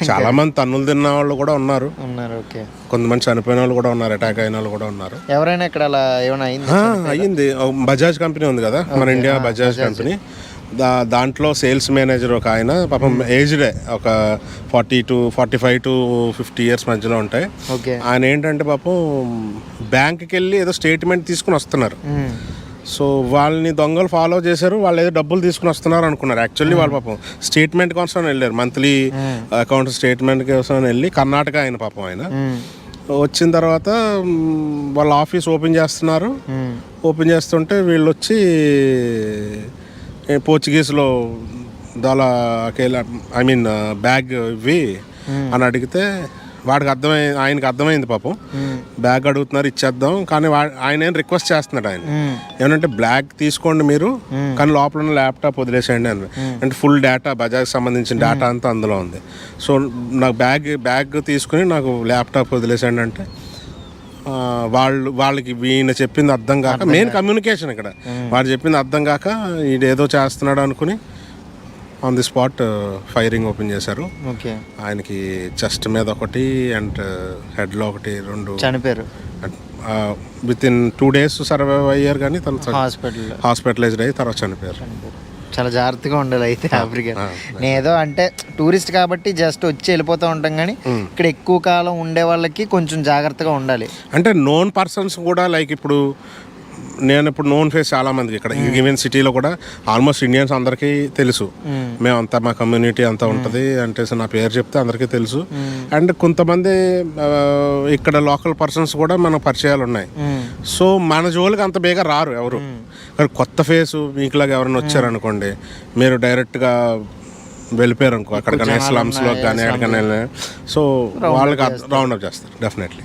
చాలా మంది తన్నులు తిన్న వాళ్ళు కూడా ఉన్నారు. ఓకే. కొంతమంది చనిపోయిన వాళ్ళు కూడా ఉన్నారు, అటాక్ అయిన వాళ్ళు కూడా ఉన్నారు. ఎవరైనా ఇక్కడ అలా ఏమైనా అయ్యింది. బజాజ్ కంపెనీ ఉంది కదా, మన ఇండియా బజాజ్ కంపెనీ. దాంట్లో సేల్స్ మేనేజర్ ఒక ఆయన పాపం ఏజ్డే, ఒక 45 to 50 years మధ్యలో ఉంటాయి. ఆయన ఏంటంటే పాపం బ్యాంక్కి వెళ్ళి ఏదో స్టేట్మెంట్ తీసుకుని వస్తున్నారు. సో వాళ్ళని దొంగలు ఫాలో చేశారు, వాళ్ళు ఏదో డబ్బులు తీసుకుని వస్తున్నారు అనుకున్నారు. యాక్చువల్లీ వాళ్ళు పాపం స్టేట్మెంట్ కోసం వెళ్ళారు, మంత్లీ అకౌంట్ స్టేట్మెంట్ కోసం వెళ్ళి. కర్ణాటక ఆయన పాపం ఆయన వచ్చిన తర్వాత వాళ్ళ ఆఫీస్ ఓపెన్ చేస్తున్నారు. ఓపెన్ చేస్తుంటే వీళ్ళు వచ్చి పోర్చుగీస్లో ఐ మీన్ బ్యాగ్ ఇవ్వి అని అడిగితే ఆయనకి అర్థమైంది పాపం. బ్యాగ్ అడుగుతున్నారు, ఇచ్చేద్దాం. కానీ ఆయన ఏం రిక్వెస్ట్ చేస్తున్నాడు, ఆయన ఏమంటే బ్యాగ్ తీసుకోండి మీరు, కానీ లోపల ఉన్న ల్యాప్టాప్ వదిలేసేయండి అని. అంటే ఫుల్ డేటా, బజాజ్కి సంబంధించిన డేటా అంతా అందులో ఉంది. సో నాకు బ్యాగ్ తీసుకుని నాకు ల్యాప్టాప్ వదిలేసేయండి అంటే వాళ్ళకి ఈయన చెప్పింది అర్థం కాక, మెయిన్ కమ్యూనికేషన్ ఇక్కడ, వాడు చెప్పింది అర్థం కాక ఈడేదో చేస్తున్నాడు అనుకుని on the spot firing open చేశారు. ఆయనకి చెస్ట్ మీద ఒకటి అండ్ హెడ్లో ఒకటి, 2 చనిపోయారు. విత్ ఇన్ 2 days సర్వైవ్ అయ్యారు, కానీ తను హాస్పిటలైజ్డ్ అయ్యి తర్వాత చనిపోయారు. చాలా జాగ్రత్తగా ఉండాలి అయితే ఆఫ్రికా. నేదో అంటే టూరిస్ట్ కాబట్టి జస్ట్ వచ్చి వెళ్ళిపోతూ ఉంటాం, కానీ ఇక్కడ ఎక్కువ కాలం ఉండే వాళ్ళకి కొంచెం జాగ్రత్తగా ఉండాలి. అంటే నోన్ పర్సన్స్ కూడా, లైక్ ఇప్పుడు నేను ఇప్పుడు నోన్ ఫేస్ చాలా మందికి ఇక్కడ ఈవెన్ సిటీలో కూడా ఆల్మోస్ట్ ఇండియన్స్ అందరికీ తెలుసు. మేమంతా మా కమ్యూనిటీ అంతా ఉంటుంది అంటే నా పేరు చెప్తే అందరికీ తెలుసు. అండ్ కొంతమంది ఇక్కడ లోకల్ పర్సన్స్ కూడా మన పరిచయాలు ఉన్నాయి. సో మన జోలికి అంత బేగా రారు ఎవరు. కొత్త ఫేసు మీకులాగా ఎవరైనా వచ్చారనుకోండి, మీరు డైరెక్ట్గా వెళ్ళిపోయారు అనుకో, అక్కడికైనా స్లమ్స్లో కానీ ఎక్కడికైనా, సో వాళ్ళకి రౌండ్ అప్ చేస్తారు డెఫినెట్లీ.